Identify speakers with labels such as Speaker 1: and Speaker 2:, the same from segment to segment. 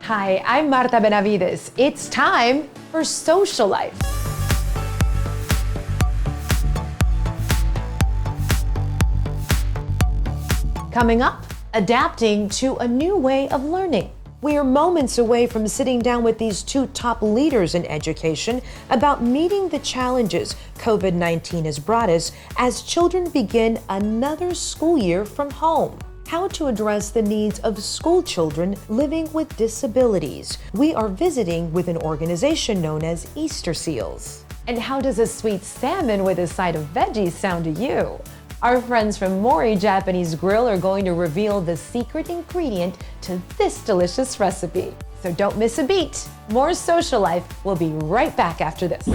Speaker 1: Hi, I'm Marta Benavides. It's time for Social Life. Coming up, adapting to a new way of learning. We are moments away from sitting down with these two top leaders in education about meeting the challenges COVID-19 has brought us as children begin another school year from home. How to address the needs of school children living with disabilities. We are visiting with an organization known as Easterseals. And how does a sweet salmon with a side of veggies sound to you? Our friends from Mori Japanese Grill are going to reveal the secret ingredient to this delicious recipe. So don't miss a beat. More Social Life will be right back after this.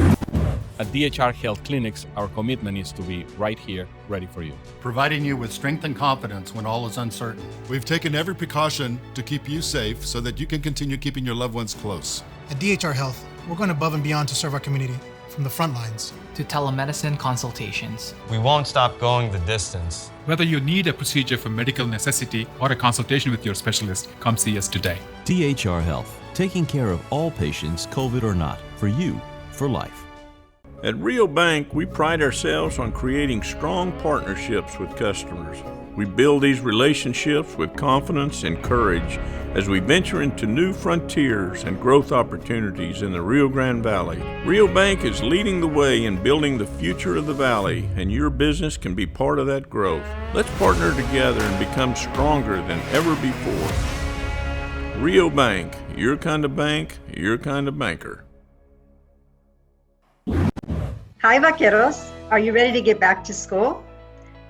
Speaker 2: At DHR Health Clinics, our commitment is to be right here, ready for you.
Speaker 3: Providing you with strength and confidence when all is uncertain.
Speaker 4: We've taken every precaution to keep you safe so that you can continue keeping your loved ones close.
Speaker 5: At DHR Health, we're going above and beyond to serve our community, from the front lines
Speaker 6: to telemedicine consultations.
Speaker 7: We won't stop going the distance.
Speaker 8: Whether you need a procedure for medical necessity or a consultation with your specialist, come see us today.
Speaker 9: DHR Health, taking care of all patients, COVID or not, for you, for life.
Speaker 10: At Rio Bank, we pride ourselves on creating strong partnerships with customers. We build these relationships with confidence and courage as we venture into new frontiers and growth opportunities in the Rio Grande Valley. Rio Bank is leading the way in building the future of the valley, and your business can be part of that growth. Let's partner together and become stronger than ever before. Rio Bank, your kind of bank, your kind of banker.
Speaker 11: Hi, Vaqueros. Are you ready to get back to school?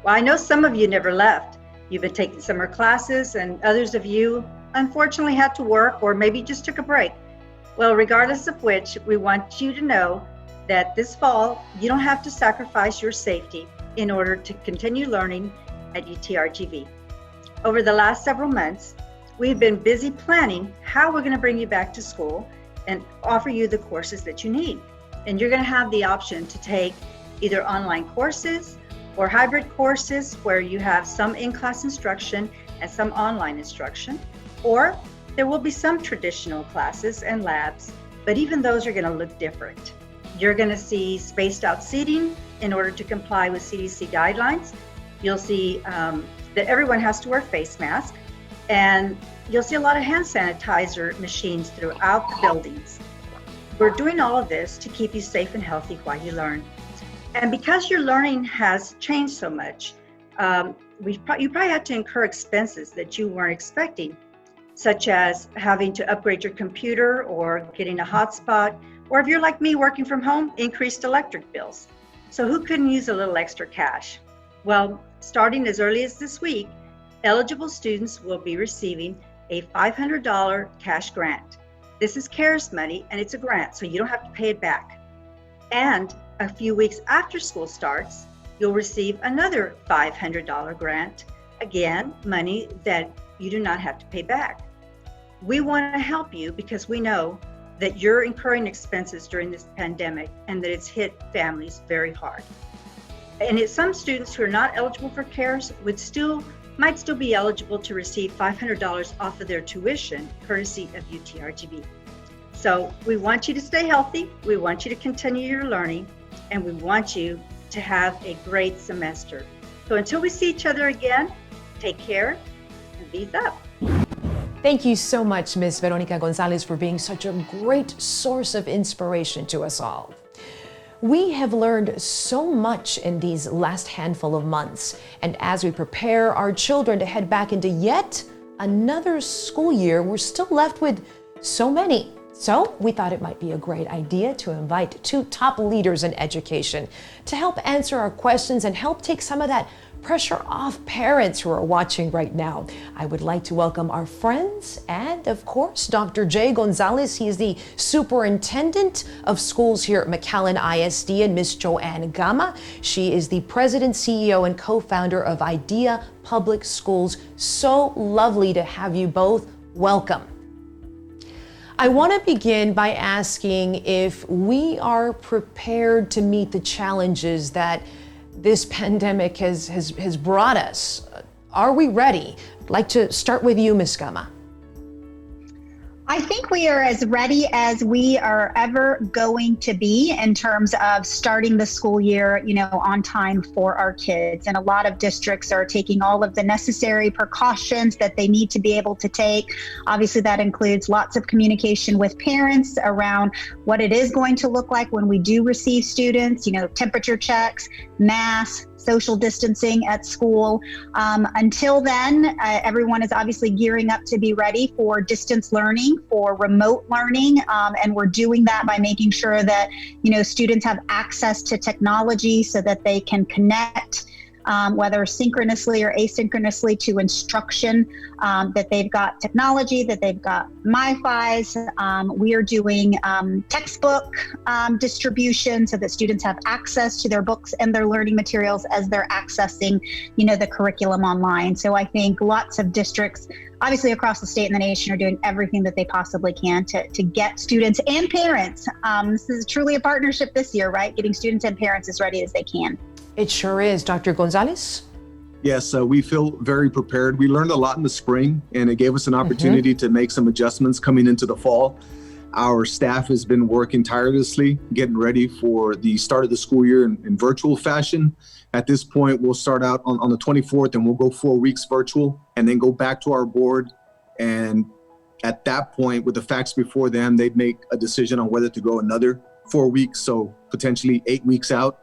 Speaker 11: Well, I know some of you never left. You've been taking summer classes, and others of you unfortunately had to work or maybe just took a break. Well, regardless of which, we want you to know that this fall, you don't have to sacrifice your safety in order to continue learning at UTRGV. Over the last several months, we've been busy planning how we're going to bring you back to school and offer you the courses that you need. And you're going to have the option to take either online courses or hybrid courses where you have some in-class instruction and some online instruction, or there will be some traditional classes and labs, but even those are going to look different. You're going to see spaced out seating in order to comply with CDC guidelines. You'll see that everyone has to wear face masks, and you'll see a lot of hand sanitizer machines throughout the buildings. We're doing all of this to keep you safe and healthy while you learn. And because your learning has changed so much, you probably had to incur expenses that you weren't expecting, such as having to upgrade your computer or getting a hotspot, or if you're like me working from home, increased electric bills. So who couldn't use a little extra cash? Well, starting as early as this week, eligible students will be receiving a $500 cash grant. This is CARES money, and it's a grant, so you don't have to pay it back. And a few weeks after school starts, you'll receive another $500 grant, again, money that you do not have to pay back. We want to help you because we know that you're incurring expenses during this pandemic and that it's hit families very hard. And some students who are not eligible for CARES might still be eligible to receive $500 off of their tuition, courtesy of UTRGV. So we want you to stay healthy, we want you to continue your learning, and we want you to have a great semester. So until we see each other again, take care and be up.
Speaker 1: Thank you so much, Ms. Veronica Gonzalez, for being such a great source of inspiration to us all. We have learned so much in these last handful of months, and as we prepare our children to head back into yet another school year, we're still left with so many. So we thought it might be a great idea to invite two top leaders in education to help answer our questions and help take some of that pressure off parents who are watching right now. I would like to welcome our friends and, of course, Dr. J. Gonzalez. He is the Superintendent of Schools here at McAllen ISD, and Ms. JoAnn Gama. She is the President, CEO, and co-founder of IDEA Public Schools. So lovely to have you both. Welcome. I want to begin by asking if we are prepared to meet the challenges that this pandemic has brought us. Are we ready? I'd like to start with you, Ms. Gama.
Speaker 12: I think we are as ready as we are ever going to be in terms of starting the school year, on time for our kids. And a lot of districts are taking all of the necessary precautions that they need to be able to take. Obviously, that includes lots of communication with parents around what it is going to look like when we do receive students, temperature checks, masks, social distancing at school. Until then, everyone is obviously gearing up to be ready for distance learning, for remote learning, and we're doing that by making sure that students have access to technology so that they can connect, whether synchronously or asynchronously, to instruction, that they've got technology, that they've got MiFis. We are doing textbook distribution so that students have access to their books and their learning materials as they're accessing, the curriculum online. So I think lots of districts, obviously across the state and the nation, are doing everything that they possibly can to get students and parents. This is truly a partnership this year, right? Getting students and parents as ready as they can.
Speaker 1: It sure is. Dr. Gonzalez?
Speaker 13: Yes, we feel very prepared. We learned a lot in the spring, and it gave us an opportunity to make some adjustments coming into the fall. Our staff has been working tirelessly, getting ready for the start of the school year in virtual fashion. At this point, we'll start out on the 24th, and we'll go 4 weeks virtual, and then go back to our board. And at that point, with the facts before them, they'd make a decision on whether to go another 4 weeks, so potentially 8 weeks out.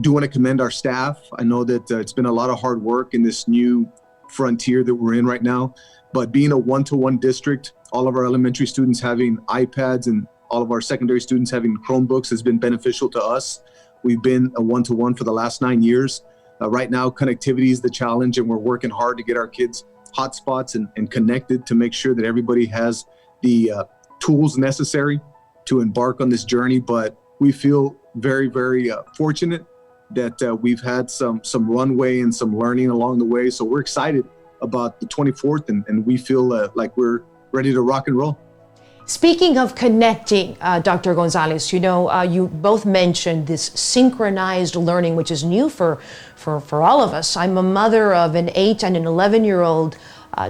Speaker 13: Do want to commend our staff. I know that it's been a lot of hard work in this new frontier that we're in right now, but being a one-to-one district, all of our elementary students having iPads and all of our secondary students having Chromebooks has been beneficial to us. We've been a one-to-one for the last 9 years. Right now, connectivity is the challenge, and we're working hard to get our kids hotspots and connected to make sure that everybody has the tools necessary to embark on this journey. But we feel very, very fortunate that we've had some runway and some learning along the way. So we're excited about the 24th, and we feel like we're ready to rock and roll.
Speaker 1: Speaking of connecting, Dr. Gonzalez, you both mentioned this synchronized learning, which is new for all of us. I'm a mother of an 8 and an 11-year-old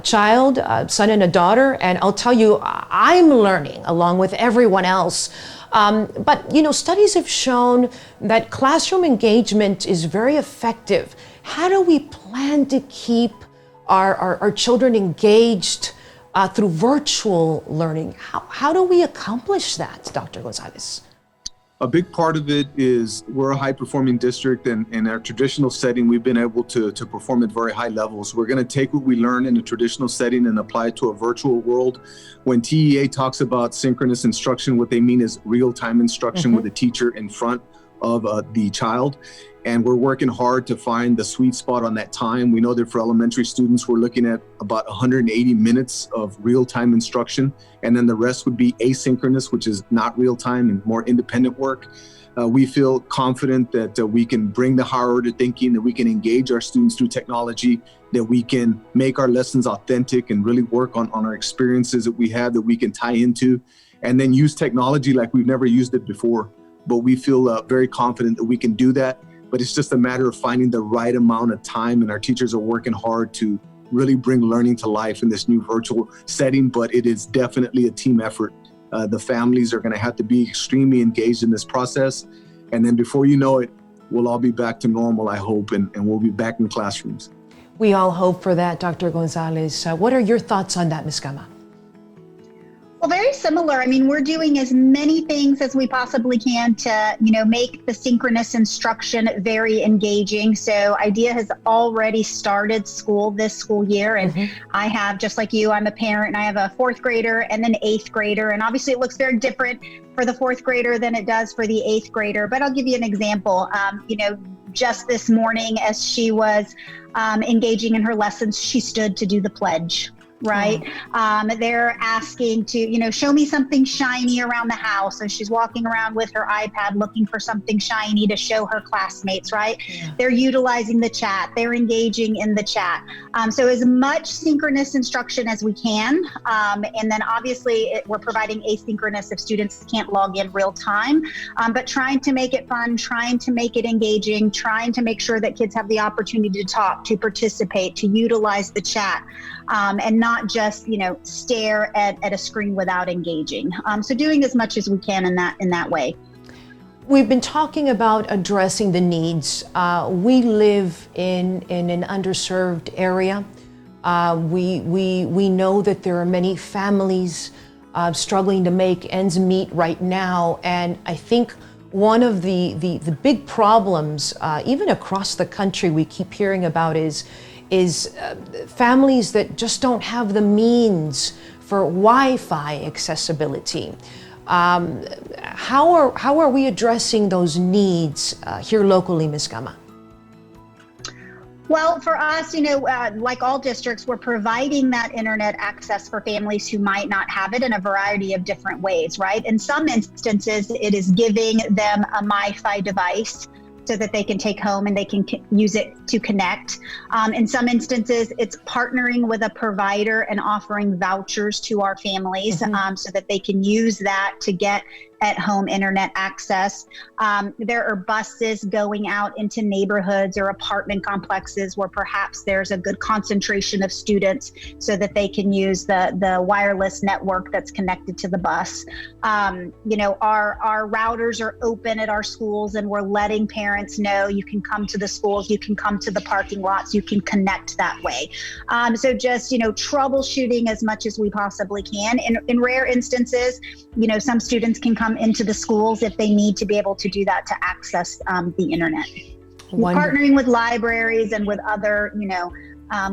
Speaker 1: child, son and a daughter, and I'll tell you, I'm learning along with everyone else. But studies have shown that classroom engagement is very effective. How do we plan to keep our children engaged through virtual learning? How do we accomplish that, Dr. Gonzalez?
Speaker 13: A big part of it is we're a high-performing district, and in our traditional setting, we've been able to perform at very high levels. We're going to take what we learn in a traditional setting and apply it to a virtual world. When TEA talks about synchronous instruction, what they mean is real-time instruction with a teacher in front of the child. And we're working hard to find the sweet spot on that time. We know that for elementary students, we're looking at about 180 minutes of real-time instruction, and then the rest would be asynchronous, which is not real-time and more independent work. We feel confident that we can bring the higher order thinking, that we can engage our students through technology, that we can make our lessons authentic and really work on our experiences that we have that we can tie into, and then use technology like we've never used it before. But we feel very confident that we can do that. But it's just a matter of finding the right amount of time, and our teachers are working hard to really bring learning to life in this new virtual setting. But it is definitely a team effort. The families are going to have to be extremely engaged in this process. And then before you know it, we'll all be back to normal, I hope, and we'll be back in classrooms.
Speaker 1: We all hope for that, Dr. Gonzalez. What are your thoughts on that, Ms. Gama?
Speaker 12: Well, very similar. I mean, we're doing as many things as we possibly can to, make the synchronous instruction very engaging. So IDEA has already started school this school year. And I have, just like you, I'm a parent, and I have a 4th grader and an 8th grader. And obviously it looks very different for the 4th grader than it does for the 8th grader. But I'll give you an example. Just this morning, as she was engaging in her lessons, she stood to do the pledge. Right? They're asking to, show me something shiny around the house. So she's walking around with her iPad looking for something shiny to show her classmates, right? Yeah. They're utilizing the chat. They're engaging in the chat. So as much synchronous instruction as we can. And then obviously we're providing asynchronous if students can't log in real time, but trying to make it fun, trying to make it engaging, trying to make sure that kids have the opportunity to talk, to participate, to utilize the chat, and not not just, stare at a screen without engaging. So doing as much as we can in that way.
Speaker 1: We've been talking about addressing the needs. We live in an underserved area. We know that there are many families struggling to make ends meet right now, and I think one of the big problems, even across the country, we keep hearing about is families that just don't have the means for Wi-Fi accessibility. How are we addressing those needs here locally, Ms. Gama?
Speaker 12: Well, for us, like all districts, we're providing that internet access for families who might not have it in a variety of different ways, right? In some instances, it is giving them a MiFi device so that they can take home and they can use it to connect. In some instances, it's partnering with a provider and offering vouchers to our families so that they can use that to get at-home internet access. There are buses going out into neighborhoods or apartment complexes where perhaps there's a good concentration of students so that they can use the wireless network that's connected to the bus. Our routers are open at our schools, and we're letting parents know you can come to the schools, you can come to the parking lots, you can connect that way. So just, troubleshooting as much as we possibly can. In rare instances, some students can come into the schools if they need to be able to do that to access the internet. Partnering with libraries and with other,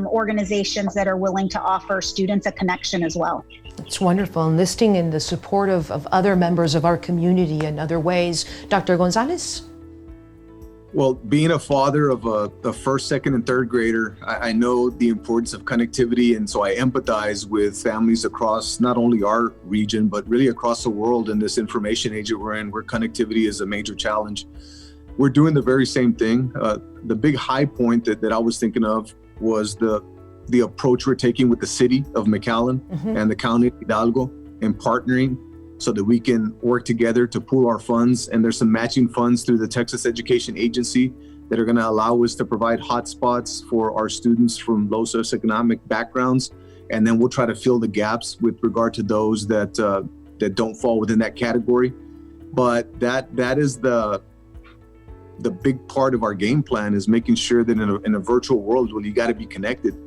Speaker 12: organizations that are willing to offer students a connection as well.
Speaker 1: It's wonderful. Enlisting in the support of other members of our community in other ways. Dr. Gonzalez?
Speaker 13: Well, being a father of a first, second, and third grader, I know the importance of connectivity, and so I empathize with families across not only our region, but really across the world in this information age that we're in, where connectivity is a major challenge. We're doing the very same thing. The big high point that I was thinking of was the approach we're taking with the city of McAllen and the county of Hidalgo, and partnering so that we can work together to pool our funds. And there's some matching funds through the Texas Education Agency that are going to allow us to provide hotspots for our students from low socioeconomic backgrounds. And then we'll try to fill the gaps with regard to those that don't fall within that category. But that is the big part of our game plan, is making sure that in a virtual world, well, you got to be connected.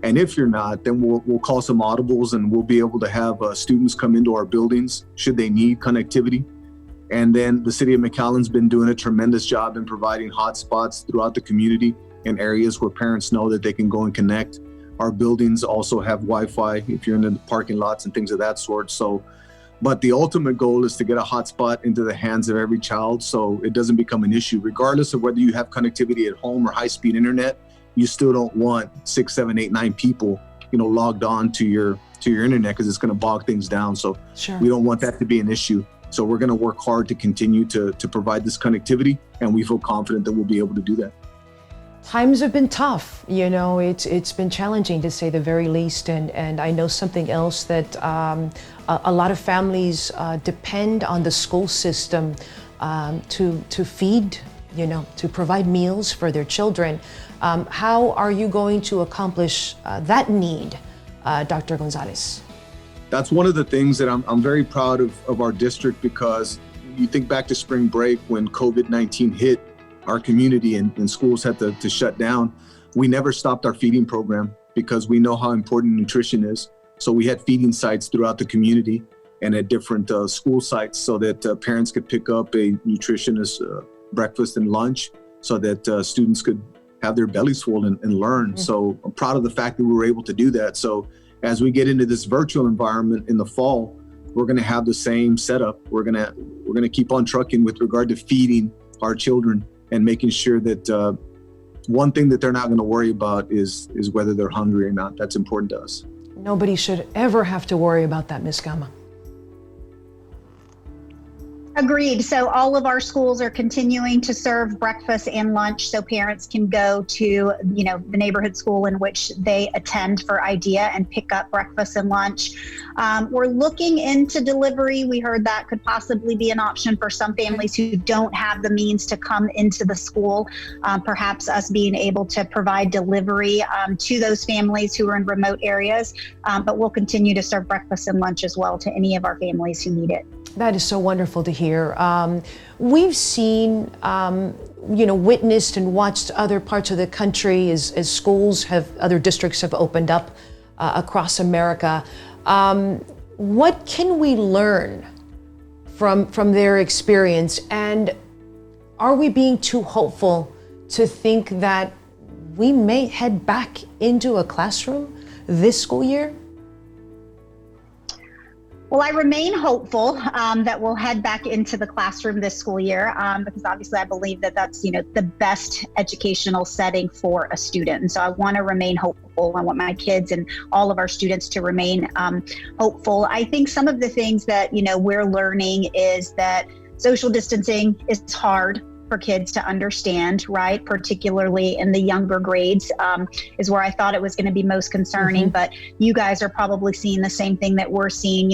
Speaker 13: And if you're not, then we'll call some audibles, and we'll be able to have students come into our buildings should they need connectivity. And then the city of McAllen's been doing a tremendous job in providing hotspots throughout the community in areas where parents know that they can go and connect. Our buildings also have Wi-Fi if you're in the parking lots and things of that sort. But the ultimate goal is to get a hotspot into the hands of every child so it doesn't become an issue, regardless of whether you have connectivity at home or high-speed internet. You still don't want 6, 7, 8, 9 people, logged on to your internet, because it's going to bog things down. So we don't want that to be an issue. So we're going to work hard to continue to provide this connectivity, and we feel confident that we'll be able to do that.
Speaker 1: Times have been tough, it's been challenging to say the very least, and I know something else that a lot of families depend on the school system to feed, to provide meals for their children. How are you going to accomplish that need, Dr. Gonzalez?
Speaker 13: That's one of the things that I'm very proud of our district, because you think back to spring break when COVID-19 hit our community and schools had to shut down. We never stopped our feeding program because we know how important nutrition is. So we had feeding sites throughout the community and at different school sites so that parents could pick up a nutritious breakfast and lunch so that students could have their bellies full and learn. So I'm proud of the fact that we were able to do that. So as we get into this virtual environment in the fall, we're going to have the same setup. We're going to keep on trucking with regard to feeding our children and making sure that one thing that they're not going to worry about is whether they're hungry or not. That's important to us.
Speaker 1: Nobody should ever have to worry about that, Ms. Gama.
Speaker 12: Agreed. So all of our schools are continuing to serve breakfast and lunch so parents can go to, the neighborhood school in which they attend for IDEA and pick up breakfast and lunch. We're looking into delivery. We heard that could possibly be an option for some families who don't have the means to come into the school. Perhaps us being able to provide delivery to those families who are in remote areas. But we'll continue to serve breakfast and lunch as well to any of our families who need it.
Speaker 1: That is so wonderful to hear. We've seen, witnessed and watched other parts of the country as other districts have opened up across America. What can we learn from their experience? And are we being too hopeful to think that we may head back into a classroom this school year?
Speaker 12: Well, I remain hopeful that we'll head back into the classroom this school year because obviously I believe that that's, the best educational setting for a student. And so I want to remain hopeful. I want my kids and all of our students to remain hopeful. I think some of the things that, we're learning is that social distancing is hard for kids to understand, right? Particularly in the younger grades is where I thought it was going to be most concerning. But you guys are probably seeing the same thing that we're seeing,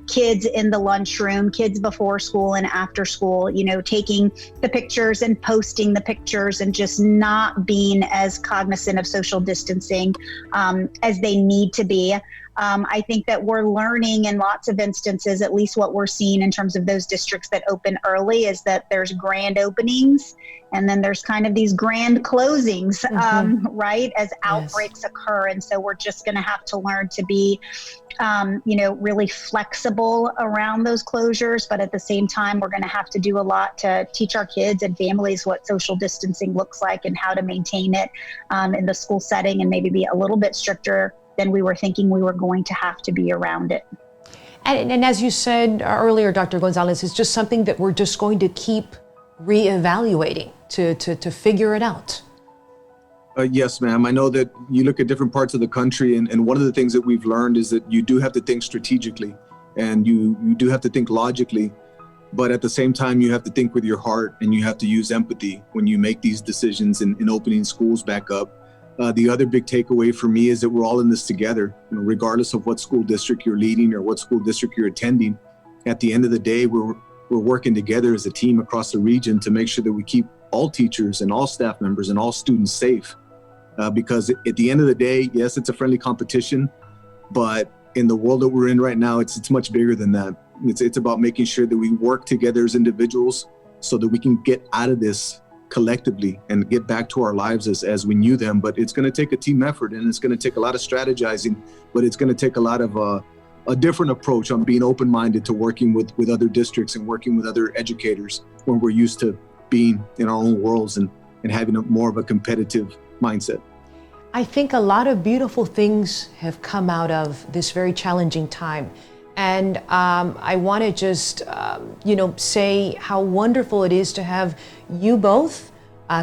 Speaker 12: kids in the lunchroom, kids before school and after school, taking the pictures and posting the pictures and just not being as cognizant of social distancing as they need to be. I think that we're learning in lots of instances, at least what we're seeing in terms of those districts that open early, is that there's grand openings and then there's kind of these grand closings, right, as outbreaks occur. And so we're just going to have to learn to be, really flexible around those closures. But at the same time, we're going to have to do a lot to teach our kids and families what social distancing looks like and how to maintain it in the school setting, and maybe be a little bit stricter than we were thinking we were going to have to be around it.
Speaker 1: And as you said earlier, Dr. Gonzalez, it's just something that we're just going to keep reevaluating to figure it out.
Speaker 13: Yes, ma'am. I know that you look at different parts of the country, and one of the things that we've learned is that you do have to think strategically and you do have to think logically, but at the same time, you have to think with your heart and you have to use empathy when you make these decisions in opening schools back up. The other big takeaway for me is that we're all in this together, regardless of what school district you're leading or what school district you're attending. At the end of the day, we're working together as a team across the region to make sure that we keep all teachers and all staff members and all students safe. Because at the end of the day, yes, it's a friendly competition, but in the world that we're in right now, it's much bigger than that. It's about making sure that we work together as individuals so that we can get out of this collectively and get back to our lives as we knew them. But it's going to take a team effort, and it's going to take a lot of strategizing, but it's going to take a lot of a different approach on being open-minded to working with other districts and working with other educators when we're used to being in our own worlds and having more of a competitive mindset.
Speaker 1: I think a lot of beautiful things have come out of this very challenging time. And I want to just, say how wonderful it is to have you both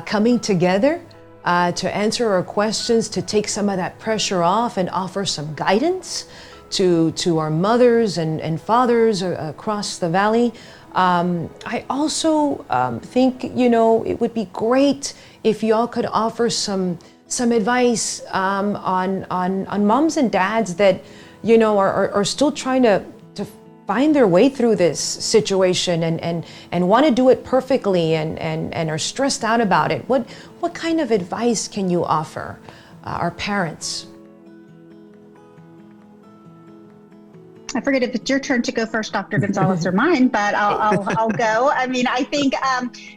Speaker 1: coming together to answer our questions, to take some of that pressure off and offer some guidance to our mothers and fathers across the valley. I also think, it would be great if y'all could offer some advice on moms and dads that are still trying to find their way through this situation and want to do it perfectly and are stressed out about it. What kind of advice can you offer our parents?
Speaker 12: I forget if it's your turn to go first, Dr. Gonzalez, or mine, but I'll go. I mean, I think,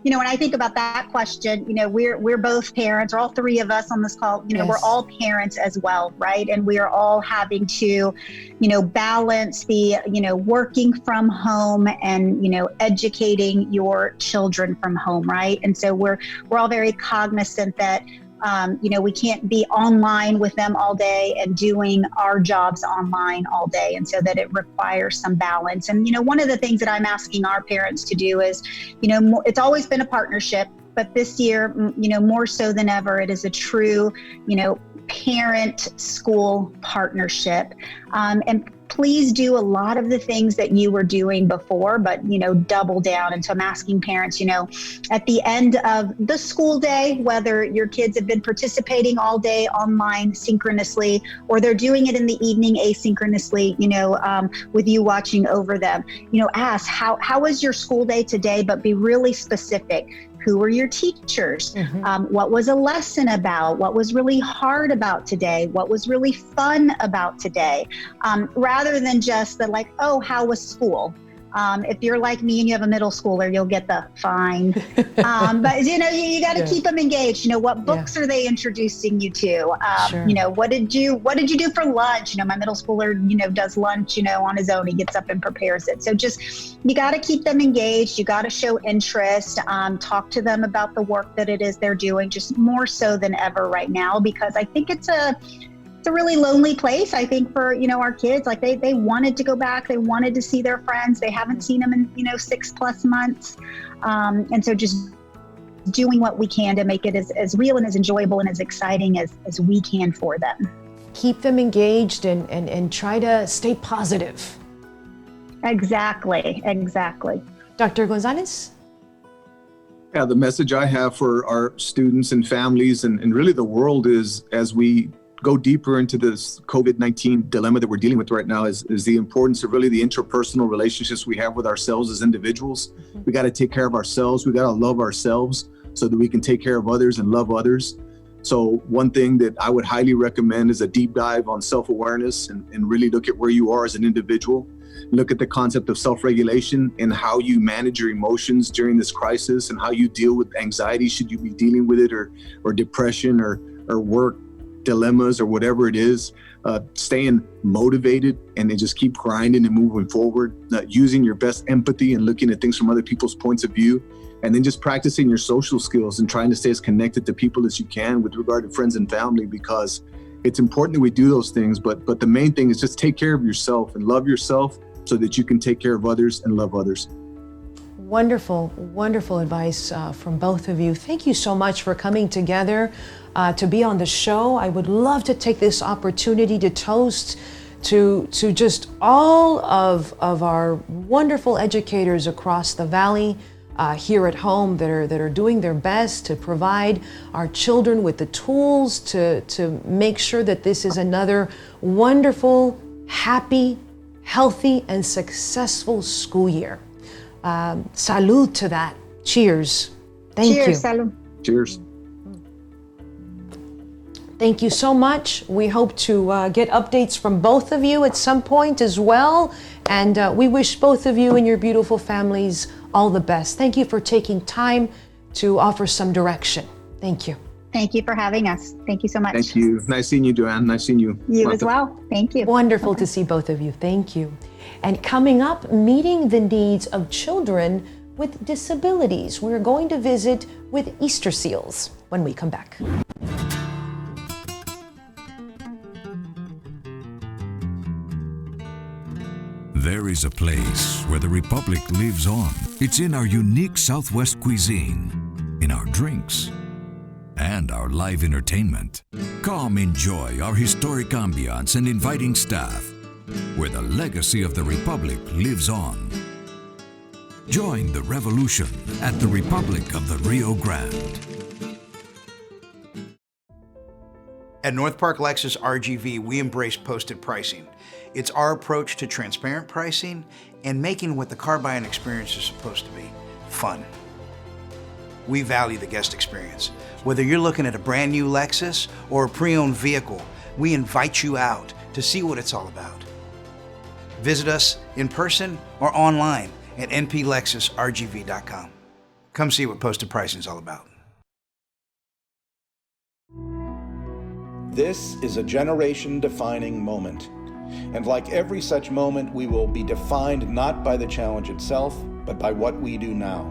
Speaker 12: when I think about that question, we're both parents, or all three of us on this call,
Speaker 1: Yes.
Speaker 12: We're all parents as well, right? And we are all having to, balance the, working from home and, educating your children from home, right? And so we're all very cognizant that we can't be online with them all day and doing our jobs online all day. And so that it requires some balance. And, one of the things that I'm asking our parents to do is, it's always been a partnership, but this year, more so than ever, it is a true, parent-school partnership. And please do a lot of the things that you were doing before, but, double down. And so I'm asking parents, at the end of the school day, whether your kids have been participating all day online synchronously, or they're doing it in the evening asynchronously, with you watching over them, ask, how was your school day today? But be really specific. Who were your teachers? What was a lesson about? What was really hard about today? What was really fun about today? Rather than just the how was school? If you're like me and you have a middle schooler, you'll get the fine. But you got to keep them engaged. What books are they introducing you to? What did you do for lunch? My middle schooler, does lunch, on his own. He gets up and prepares it. So you got to keep them engaged. You got to show interest. Talk to them about the work that it is they're doing, just more so than ever right now, because I think it's a really lonely place, I think, for, our kids. They wanted to go back. They wanted to see their friends. They haven't seen them in, 6+ months. And so just doing what we can to make it as real and as enjoyable and as exciting as we can for them.
Speaker 1: Keep them engaged and try to stay positive.
Speaker 12: Exactly.
Speaker 1: Dr. Gonzalez?
Speaker 13: Yeah, the message I have for our students and families and really the world is, as we go deeper into this COVID-19 dilemma that we're dealing with right now, is the importance of really the interpersonal relationships we have with ourselves as individuals. We got to take care of ourselves. We got to love ourselves so that we can take care of others and love others. So one thing that I would highly recommend is a deep dive on self-awareness and really look at where you are as an individual. Look at the concept of self-regulation and how you manage your emotions during this crisis and how you deal with anxiety, should you be dealing with it, or depression or work dilemmas or whatever it is. Staying motivated and then just keep grinding and moving forward, using your best empathy and looking at things from other people's points of view, and then just practicing your social skills and trying to stay as connected to people as you can with regard to friends and family, because it's important that we do those things. But the main thing is just take care of yourself and love yourself so that you can take care of others and love others.
Speaker 1: Wonderful, wonderful advice from both of you. Thank you so much for coming together to be on the show. I would love to take this opportunity to toast to just all of our wonderful educators across the valley, here at home, that are doing their best to provide our children with the tools to make sure that this is another wonderful, happy, healthy, and successful school year. Salud to that. Cheers. Thank you.
Speaker 12: Salud.
Speaker 13: Cheers.
Speaker 1: Thank you so much. We hope to get updates from both of you at some point as well. And we wish both of you and your beautiful families all the best. Thank you for taking time to offer some direction. Thank you.
Speaker 12: Thank you for having us. Thank you so much.
Speaker 13: Thank you. Nice seeing you, JoAnn. Nice seeing you.
Speaker 12: You
Speaker 13: Martha.
Speaker 12: as well. Thank you.
Speaker 1: Wonderful to see both of you. Thank you. And coming up, meeting the needs of children with disabilities. We're going to visit with Easterseals when we come back.
Speaker 14: There is a place where the Republic lives on. It's in our unique Southwest cuisine, in our drinks, and our live entertainment. Come enjoy our historic ambiance and inviting staff, where the legacy of the Republic lives on. Join the revolution at the Republic of the Rio Grande.
Speaker 15: At North Park Lexus RGV, we embrace posted pricing. It's our approach to transparent pricing and making what the car buying experience is supposed to be, fun. We value the guest experience. Whether you're looking at a brand new Lexus or a pre-owned vehicle, we invite you out to see what it's all about. Visit us in person or online at nplexusrgv.com. Come see what posted pricing is all about.
Speaker 16: This is a generation-defining moment. And like every such moment, we will be defined not by the challenge itself, but by what we do now.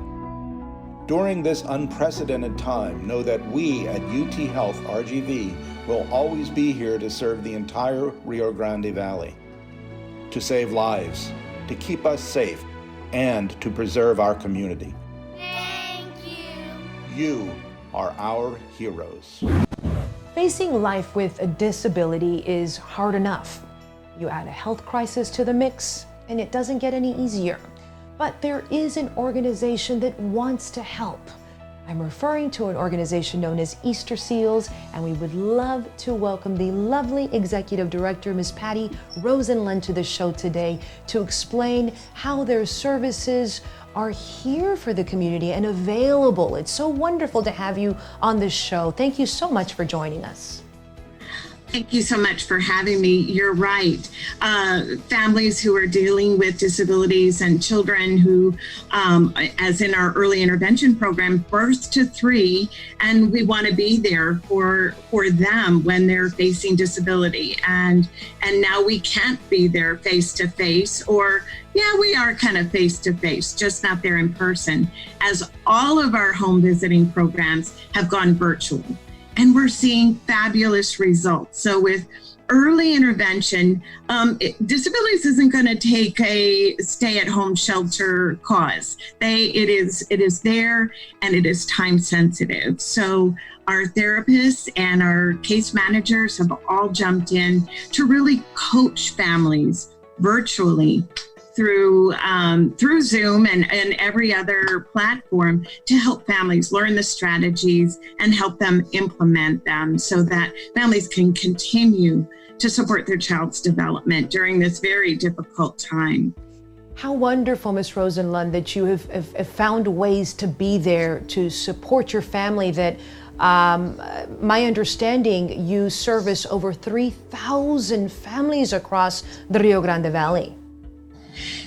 Speaker 16: During this unprecedented time, know that we at UT Health RGV will always be here to serve the entire Rio Grande Valley, to save lives, to keep us safe, and to preserve our community. Thank you. You are our heroes.
Speaker 1: Facing life with a disability is hard enough. You add a health crisis to the mix, and it doesn't get any easier. But there is an organization that wants to help. I'm referring to an organization known as Easterseals, and we would love to welcome the lovely Executive Director, Ms. Patty Rosenlund, to the show today to explain how their services are here for the community and available. It's so wonderful to have you on this show. Thank you so much for joining us.
Speaker 17: Thank you so much for having me. You're right. Families who are dealing with disabilities and children who, as in our early intervention program, birth to 3, and we want to be there for them when they're facing disability. And now we can't be there face to face, or we are kind of face to face, just not there in person, as all of our home visiting programs have gone virtual. And we're seeing fabulous results. So with early intervention, disabilities isn't going to take a stay-at-home shelter cause. It is there, and it is time sensitive. So our therapists and our case managers have all jumped in to really coach families virtually through Zoom and every other platform to help families learn the strategies and help them implement them so that families can continue to support their child's development during this very difficult time.
Speaker 1: How wonderful, Ms. Rosenlund, that you have found ways to be there to support your family. That my understanding, you service over 3,000 families across the Rio Grande Valley.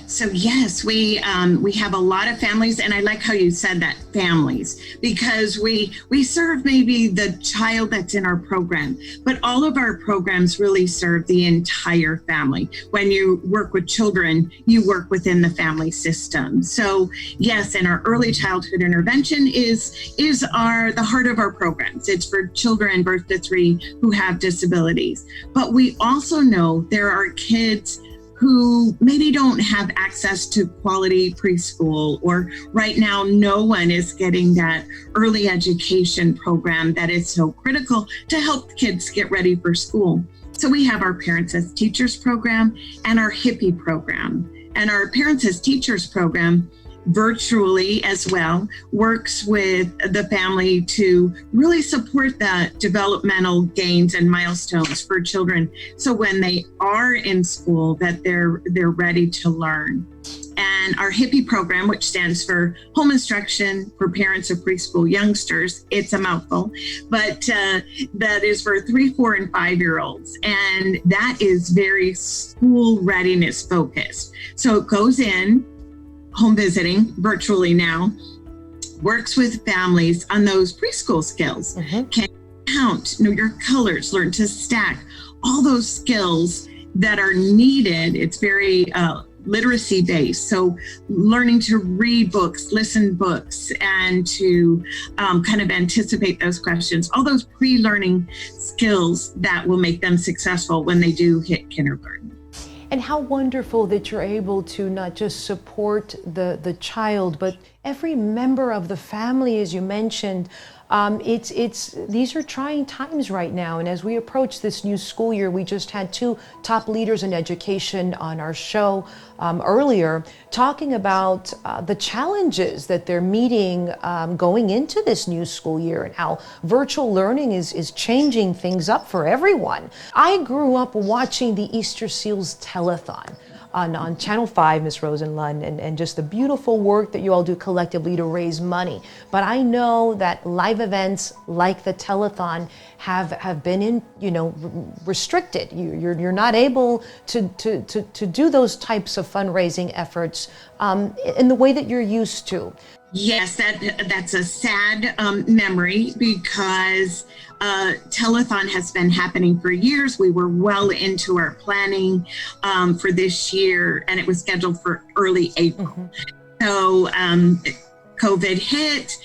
Speaker 17: So yes, we have a lot of families, and I like how you said that, families, because we serve maybe the child that's in our program, but all of our programs really serve the entire family. When you work with children, you work within the family system. So yes, and our early childhood intervention is the heart of our programs. It's for children birth to 3 who have disabilities. But we also know there are kids who maybe don't have access to quality preschool, or right now no one is getting that early education program that is so critical to help kids get ready for school. So we have our Parents as Teachers program and our HIPPY program. And our Parents as Teachers program virtually as well works with the family to really support the developmental gains and milestones for children, so when they are in school that they're ready to learn. And our HIPPY program, which stands for Home Instruction for Parents of Preschool Youngsters, it's a mouthful, but that is for 3, 4, and 5-year-olds. And that is very school readiness focused. So it goes in home visiting virtually now, works with families on those preschool skills. Can count, know your colors, learn to stack, all those skills that are needed. It's very literacy based. So learning to read books, listen books, and to kind of anticipate those questions, all those pre-learning skills that will make them successful when they do hit kindergarten.
Speaker 1: And how wonderful that you're able to not just support the child, but every member of the family, as you mentioned. These are trying times right now. And as we approach this new school year, we just had 2 top leaders in education on our show earlier, talking about the challenges that they're meeting going into this new school year, and how virtual learning is changing things up for everyone. I grew up watching the Easterseals telethon on Channel 5, Ms. Rosenlund, and just the beautiful work that you all do collectively to raise money. But I know that live events like the telethon have been restricted. You're not able to do those types of fundraising efforts in the way that you're used to.
Speaker 17: Yes, that's a sad memory, because telethon has been happening for years. We were well into our planning for this year, and it was scheduled for early April. So COVID hit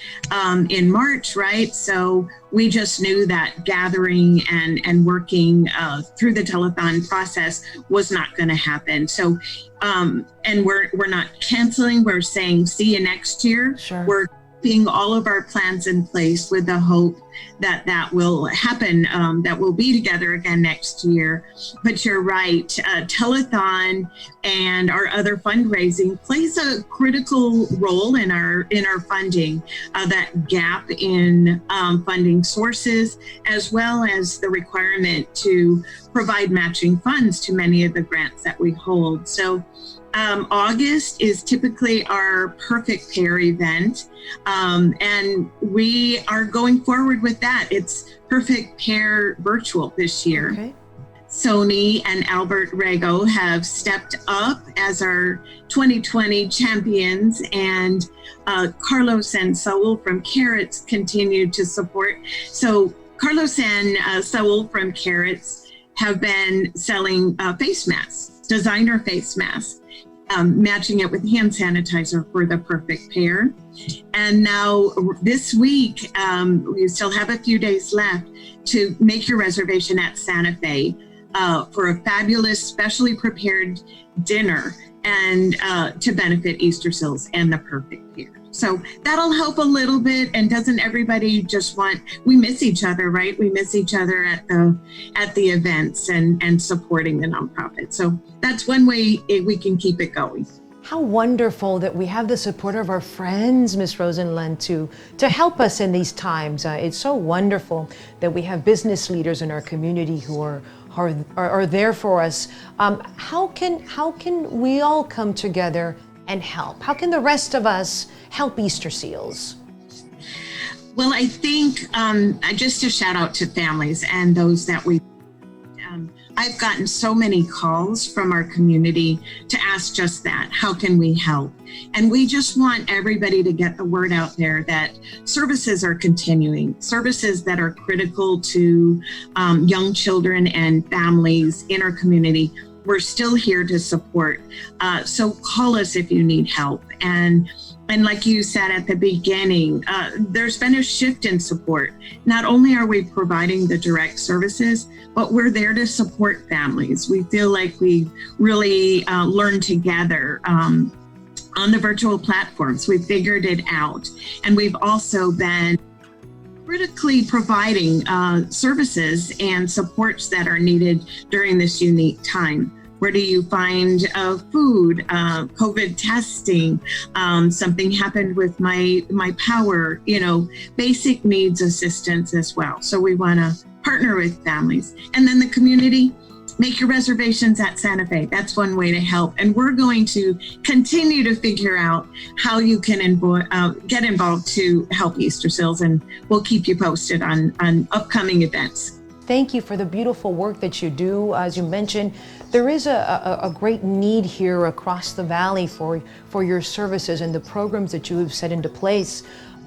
Speaker 17: in March, right? So we just knew that gathering and working through the telethon process was not going to happen. So, and we're not canceling. We're saying see you next year.
Speaker 1: Sure.
Speaker 17: We're keeping all of our plans in place with the hope that that will happen, that we'll be together again next year. But you're right, telethon and our other fundraising plays a critical role in our funding. That gap in funding sources, as well as the requirement to provide matching funds to many of the grants that we hold. So August is typically our Perfect Pair event, and we are going forward with that. It's Perfect Pair virtual this year.
Speaker 1: Okay.
Speaker 17: Sony and Albert Rego have stepped up as our 2020 champions, and Carlos and Saul from Carrots continue to support. So Carlos and Saul from Carrots have been selling face masks, designer face masks, matching it with hand sanitizer for the Perfect Pair. And now this week, we still have a few days left to make your reservation at Santa Fe for a fabulous, specially prepared dinner and to benefit Easterseals and the Perfect Pair. So that'll help a little bit. And doesn't everybody just we miss each other, right? We miss each other at the events and supporting the nonprofit. So that's one way we can keep it going.
Speaker 1: How wonderful that we have the support of our friends, Ms. Rosenlund, to help us in these times. It's so wonderful that we have business leaders in our community who are there for us. How can we all come together and help? How can the rest of us help Easterseals?
Speaker 17: Well, I think just a shout out to families and those that I've gotten so many calls from our community to ask just that. How can we help? And we just want everybody to get the word out there that services are continuing, services that are critical to young children and families in our community. We're still here to support. So call us if you need help. And like you said at the beginning, there's been a shift in support. Not only are we providing the direct services, but we're there to support families. We feel like we really learned together on the virtual platforms. We figured it out. And we've also been critically providing services and supports that are needed during this unique time. Where do you find food, COVID testing, something happened with my power, basic needs assistance as well. So we want to partner with families. And then the community, make your reservations at Santa Fe. That's one way to help. And we're going to continue to figure out how you can get involved to help Easterseals, and we'll keep you posted on upcoming events.
Speaker 1: Thank you for the beautiful work that you do. As you mentioned, there is a great need here across the valley for your services and the programs that you have set into place.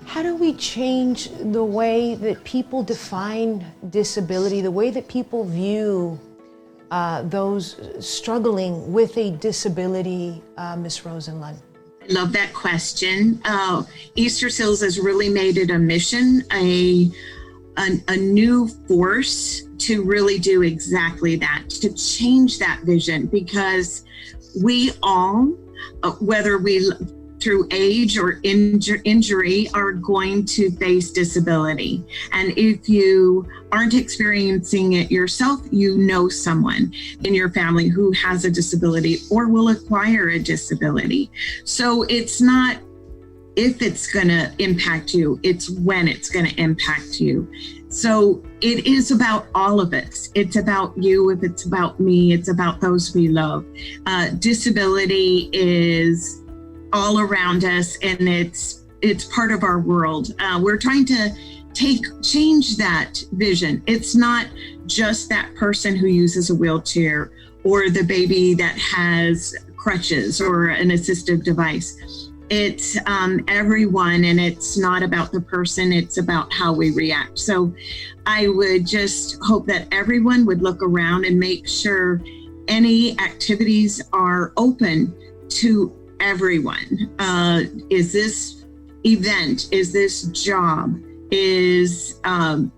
Speaker 1: How do we change the way that people define disability, the way that people view those struggling with a disability, Ms. Rosenlund?
Speaker 17: I love that question. Easterseals has really made it a mission, a new force to really do exactly that, to change that vision, because we all, whether we through age or injury, are going to face disability. And if you aren't experiencing it yourself, you know someone in your family who has a disability or will acquire a disability. So it's not if it's going to impact you, it's when it's going to impact you. So it is about all of us. It's about you, if it's about me, it's about those we love. Disability is all around us, and it's part of our world. We're trying to change that vision. It's not just that person who uses a wheelchair or the baby that has crutches or an assistive device. It's everyone, and it's not about the person, it's about how we react. So I would just hope that everyone would look around and make sure any activities are open to everyone. Is this event, is this job, is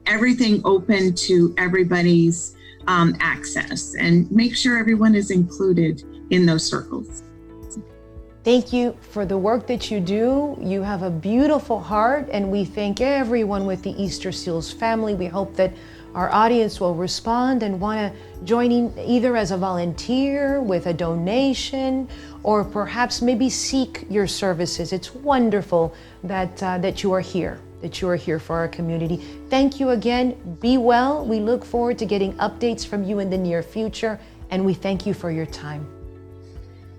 Speaker 17: everything open to everybody's access, and make sure everyone is included in those circles.
Speaker 1: Thank you for the work that you do. You have a beautiful heart, and we thank everyone with the Easterseals family. We hope that our audience will respond and want to join in either as a volunteer with a donation, or perhaps maybe seek your services. It's wonderful that you are here, for our community. Thank you again. Be well. We look forward to getting updates from you in the near future, and we thank you for your time.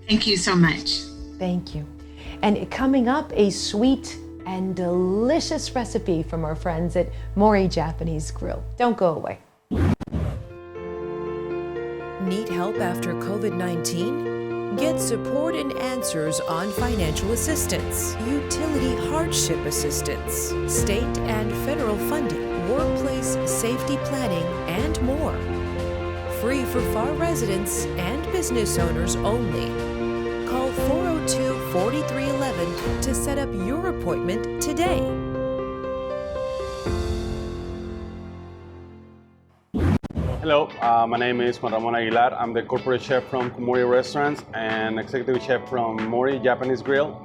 Speaker 17: Thank you so much.
Speaker 1: Thank you. And coming up, a sweet and delicious recipe from our friends at Mori Japanese Grill. Don't go away.
Speaker 18: Need help after COVID-19? Get support and answers on financial assistance, utility hardship assistance, state and federal funding, workplace safety planning, and more. Free for Pharr residents and business owners only. Call 402-4311 to set up your appointment today.
Speaker 19: Hello, my name is Juan Ramon Aguilar. I'm the corporate chef from Mori Restaurants and executive chef from Mori Japanese Grill.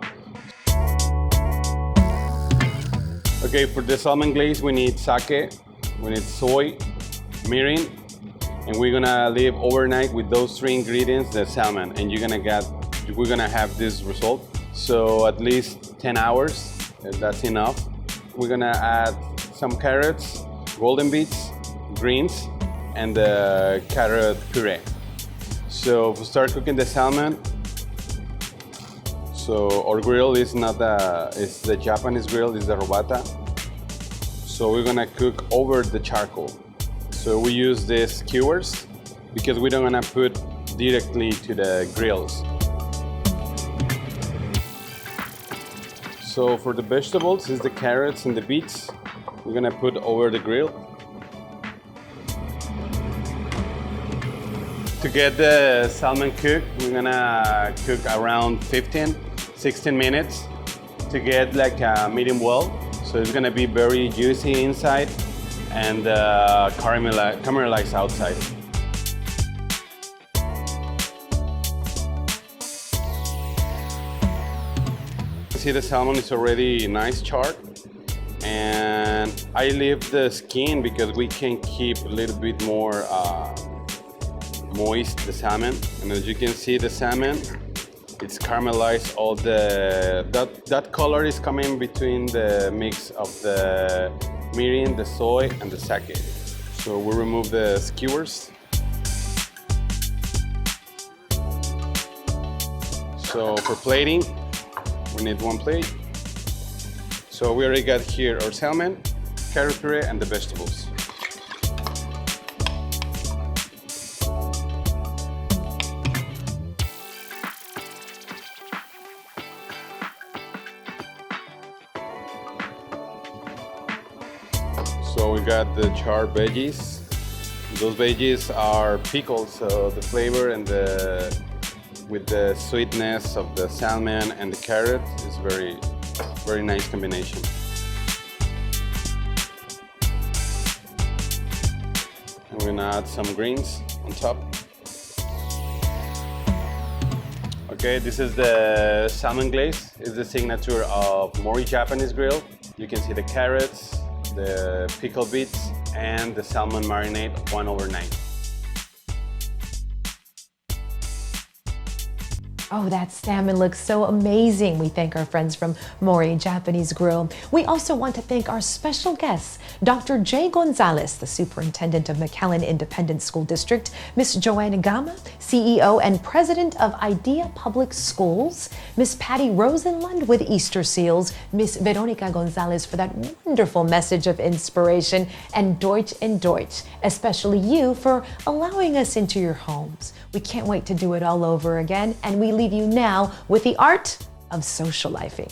Speaker 19: Okay, for the salmon glaze, we need sake, we need soy, mirin, and we're gonna leave overnight with those three ingredients, the salmon, and we're gonna have this result. So at least 10 hours, that's enough. We're gonna add some carrots, golden beets, greens, and the carrot puree. So we start cooking the salmon. So our grill is it's the Japanese grill, it's the robata. So we're gonna cook over the charcoal. So we use these skewers because we don't wanna put directly to the grills. So for the vegetables, it's the carrots and the beets. We're gonna put over the grill. To get the salmon cooked, we're gonna cook around 16 minutes to get like a medium well. So it's gonna be very juicy inside and caramelized outside. See, the salmon is already nice charred, and I leave the skin because we can keep a little bit more moist the salmon. And as you can see, the salmon, it's caramelized. All that color is coming between the mix of the mirin, the soy, and the sake. So we remove the skewers. So for plating, we need one plate. So we already got here our salmon, carrot puree, and the vegetables. So we got the charred veggies. Those veggies are pickled, so the flavor and with the sweetness of the salmon and the carrot is very, very nice combination. And we're gonna add some greens on top. Okay, this is the salmon glaze. It's the signature of Mori Japanese Grill. You can see the carrots, the pickled beets, and the salmon marinade 1/9.
Speaker 1: Oh, that salmon looks so amazing. We thank our friends from Mori Japanese Grill. We also want to thank our special guests, Dr. J. Gonzalez, the Superintendent of McAllen Independent School District, Ms. JoAnn Gama, CEO and President of IDEA Public Schools, Ms. Patty Rosenlund with Easterseals, Ms. Veronica Gonzalez for that wonderful message of inspiration, and Deutsch Deutsch, especially you for allowing us into your homes. We can't wait to do it all over again, and we leave you now with the art of socialifing.